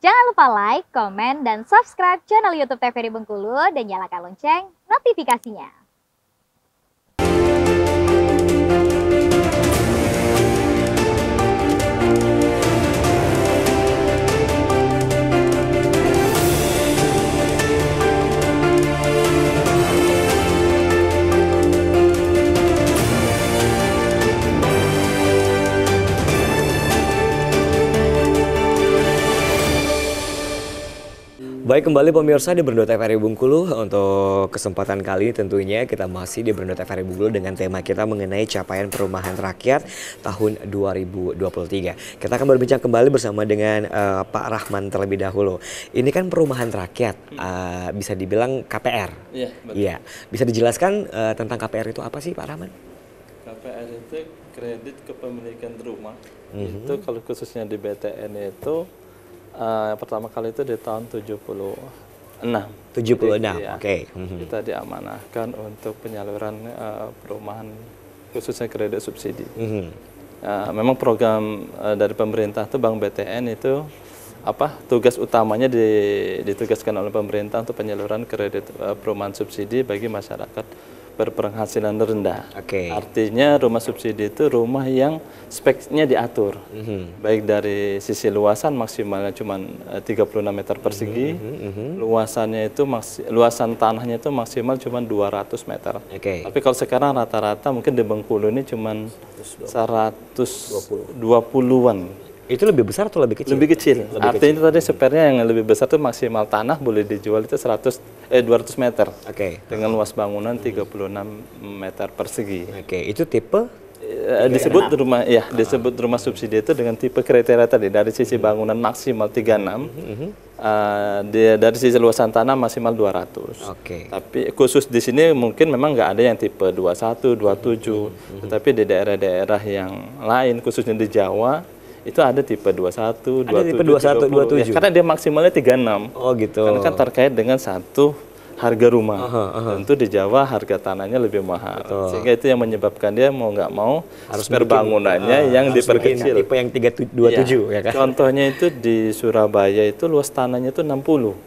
Jangan lupa like, komen, dan subscribe channel YouTube TVRI Bengkulu dan nyalakan lonceng notifikasinya. Baik, kembali pemirsa di Berndo TVRI Bengkulu. Untuk kesempatan kali ini tentunya kita masih di Berndo TVRI Bengkulu dengan tema kita mengenai capaian perumahan rakyat tahun 2023. Kita akan berbincang kembali bersama dengan Pak Rahman terlebih dahulu. Ini kan perumahan rakyat, bisa dibilang KPR. Iya, betul. Iya, bisa dijelaskan tentang KPR itu apa sih Pak Rahman? KPR itu kredit kepemilikan rumah. Itu kalau khususnya di BTN itu pertama kali itu di tahun 76. 76, ya, oke. Kita diamanahkan untuk penyaluran perumahan khususnya kredit subsidi. Memang program dari pemerintah itu Bank BTN itu tugas utamanya ditugaskan oleh pemerintah untuk penyaluran kredit perumahan subsidi bagi masyarakat berpenghasilan rendah. Artinya rumah subsidi itu rumah yang speknya diatur, baik dari sisi luasan maksimalnya cuma 36 meter persegi, luasan tanahnya itu maksimal cuma 200 meter. Tapi kalau sekarang rata-rata mungkin di Bengkulu ini cuma 120-an. Itu lebih besar atau lebih kecil? Lebih kecil. Artinya itu tadi sepernya yang lebih besar itu maksimal tanah boleh dijual itu 200 meter. Dengan luas bangunan 36 meter persegi. Itu tipe? Disebut rumah, ya, disebut rumah subsidi itu dengan tipe kriteria tadi dari sisi bangunan maksimal 36, dari sisi luasan tanah maksimal 200. Tapi khusus di sini mungkin memang nggak ada yang tipe 21, 27, tetapi di daerah-daerah yang lain khususnya di Jawa itu ada tipe 21, 27, tipe 21, 27. Ya, karena dia maksimalnya 36. Oh gitu. Karena kan terkait dengan satu harga rumah. Tentu di Jawa harga tanahnya lebih mahal. Sehingga itu yang menyebabkan dia mau nggak mau harus bangunannya yang diperkecil. Tipe yang 327 ya kan? Contohnya itu di Surabaya itu luas tanahnya itu 60.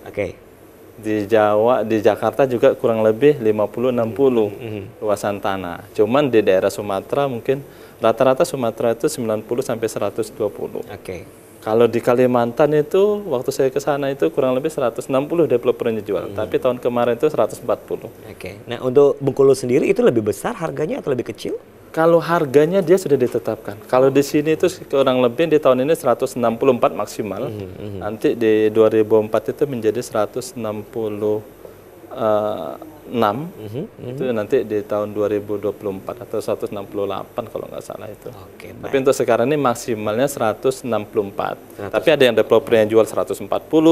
Di Jawa, di Jakarta juga kurang lebih 50-60 luasan tanah. Cuman di daerah Sumatera mungkin rata-rata Sumatera itu 90 sampai 120. Kalau di Kalimantan itu waktu saya ke sana itu kurang lebih 160 developernya jual, tapi tahun kemarin itu 140. Nah, untuk Bengkulu sendiri itu lebih besar harganya atau lebih kecil? Kalau harganya dia sudah ditetapkan. Kalau di sini itu kurang lebih di tahun ini 164 maksimal. Nanti di 2004 itu menjadi 166. Itu nanti di tahun 2024 atau 168 kalau nggak salah itu. Tapi untuk sekarang ini maksimalnya 164. Tapi ada yang developer yang jual 140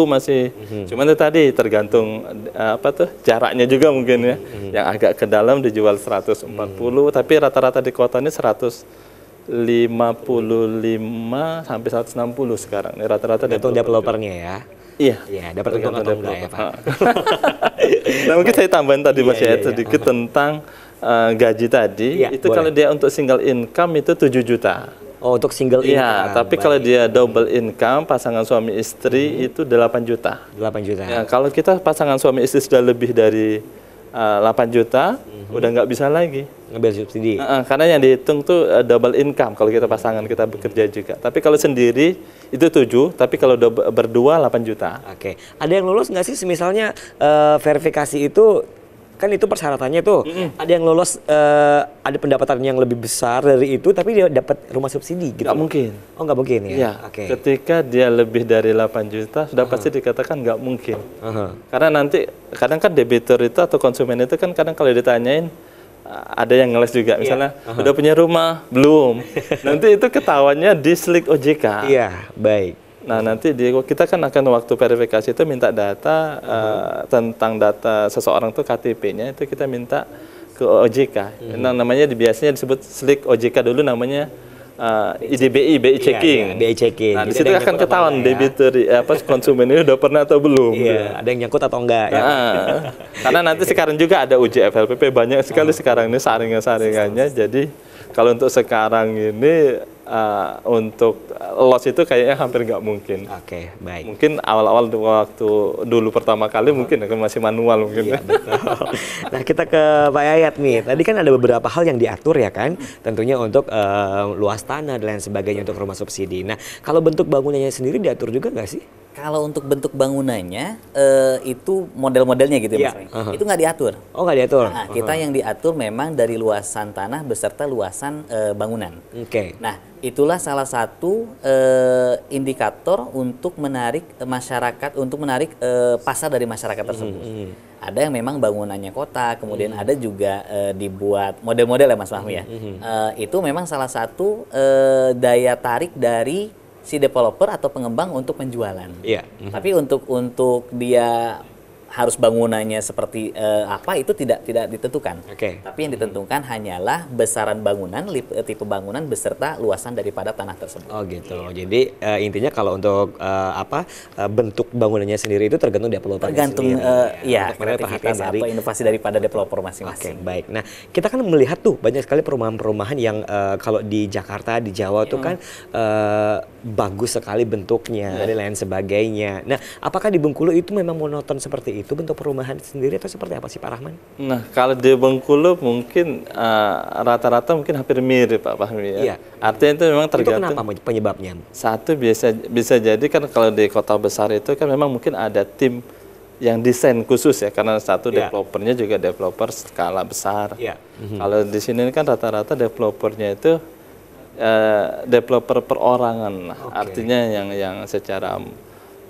masih. Cuman itu tadi tergantung jaraknya juga mungkin ya. Yang agak ke dalam dijual 140, tapi rata-rata di kota ini 155 sampai 160 sekarang. Ini rata-rata developernya ya. Iya, dapat untung atau enggak ya Pak? Nah, mungkin saya tambahin tadi Mas ya sedikit tentang gaji tadi. Itu boleh. Kalau dia untuk single income itu 7 juta. Oh, untuk single income. Iya, tapi kalau dia double income pasangan suami istri itu 8 juta. 8 juta. Ya, kalau kita pasangan suami istri sudah lebih dari 8 juta, udah nggak bisa lagi ngambil subsidi. Karena yang dihitung tuh double income kalau kita pasangan kita bekerja juga. Tapi kalau sendiri itu 7, tapi kalau berdua 8 juta. Ada yang lulus nggak sih misalnya verifikasi itu? Kan itu persyaratannya tuh. Ada yang lolos, ada pendapatan yang lebih besar dari itu, tapi dia dapat rumah subsidi gitu. Nggak mungkin. Oh, nggak mungkin ya? Ketika dia lebih dari 8 juta, sudah pasti dikatakan nggak mungkin. Karena nanti, kadang kan debitur itu atau konsumen itu kan kadang kalau ditanyain, ada yang ngeles juga, misalnya udah punya rumah? Belum. Nanti itu ketahuannya di slik OJK. Baik. Nah, nanti kita kan akan waktu verifikasi itu minta data tentang data seseorang tuh KTP-nya itu kita minta ke OJK. Nah, namanya biasanya disebut slik OJK dulu namanya IDBI, BI checking. BI checking. Nah, di situ akan ketahuan debitur konsumen ini udah pernah atau belum. Ada yang nyangkut atau enggak ya. Karena nanti sekarang juga ada uji FLPP banyak sekali sekarang ini saringannya. Jadi kalau untuk sekarang ini untuk loss itu kayaknya hampir nggak mungkin. Oke, baik. Mungkin awal-awal waktu dulu pertama kali mungkin masih manual mungkin. Iya, betul. Nah, kita ke Pak Yayat nih. Tadi kan ada beberapa hal yang diatur ya kan, tentunya untuk luas tanah dan lain sebagainya untuk rumah subsidi. Nah, kalau bentuk bangunannya sendiri diatur juga nggak sih? Kalau untuk bentuk bangunannya itu model-modelnya gitu ya, Mas. Itu nggak diatur. Oh, nggak diatur. Nah, kita yang diatur memang dari luasan tanah beserta luasan bangunan. Oke. Nah, itulah salah satu indikator untuk menarik masyarakat, untuk menarik pasar dari masyarakat tersebut. Ada yang memang bangunannya kota, kemudian ada juga dibuat model-model ya Mas Fahmi ya. Itu memang salah satu daya tarik dari si developer atau pengembang untuk penjualan. Iya. Tapi untuk dia harus bangunannya seperti apa itu tidak ditentukan. Oke. Tapi yang ditentukan hanyalah besaran bangunan, tipe bangunan beserta luasan daripada tanah tersebut. Oh gitu. Jadi intinya kalau untuk bentuk bangunannya sendiri itu tergantung developer. Tergantung ya kreativitas dari atau inovasi daripada developer Oke, masing-masing. baik. Nah, kita kan melihat tuh banyak sekali perumahan-perumahan yang kalau di Jakarta, di Jawa tuh kan bagus sekali bentuknya dan lain sebagainya. Nah, apakah di Bengkulu itu memang monoton seperti itu bentuk perumahan sendiri atau seperti apa sih Pak Rahman? Nah, kalau di Bengkulu mungkin rata-rata mungkin hampir mirip Pak Fahmi ya. Iya. Artinya itu memang tergantung. Itu kenapa penyebabnya? Satu bisa jadi kan kalau di kota besar itu kan memang mungkin ada tim yang desain khusus ya, karena satu developernya juga developer skala besar. Iya. Kalau di sini kan rata-rata developernya itu developer perorangan, artinya yang secara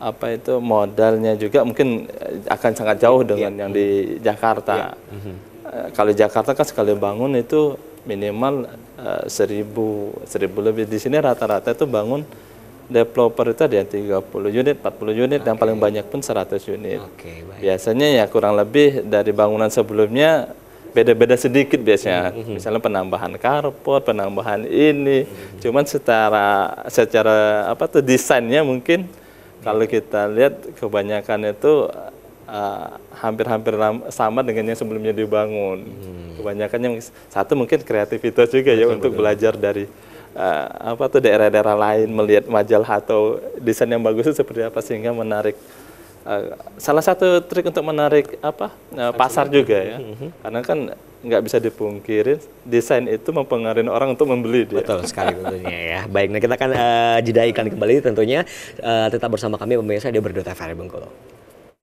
apa itu modalnya juga mungkin akan sangat jauh dengan yang di Jakarta. Kalau di Jakarta kan sekali bangun itu minimal 1000 lebih. Di sini rata-rata itu bangun developer itu ada yang 30 unit, 40 unit, yang paling banyak pun 100 unit. Biasanya ya kurang lebih dari bangunan sebelumnya beda-beda sedikit biasanya. Misalnya penambahan carport, penambahan ini. Cuman secara apa tuh desainnya mungkin kalau kita lihat kebanyakan itu hampir-hampir sama dengan yang sebelumnya dibangun. Kebanyakan yang satu mungkin kreativitas juga ya untuk belajar dari apa tuh daerah-daerah lain, melihat majalah atau desain yang bagus itu seperti apa sehingga menarik. Salah satu trik untuk menarik pasar juga ya, karena kan nggak bisa dipungkiri desain itu mempengaruhi orang untuk membeli dia. Betul sekali tentunya ya. Baik, nah kita akan jeda iklan kembali tentunya tetap bersama kami pemirsa di Berdua TVRI Bengkulu.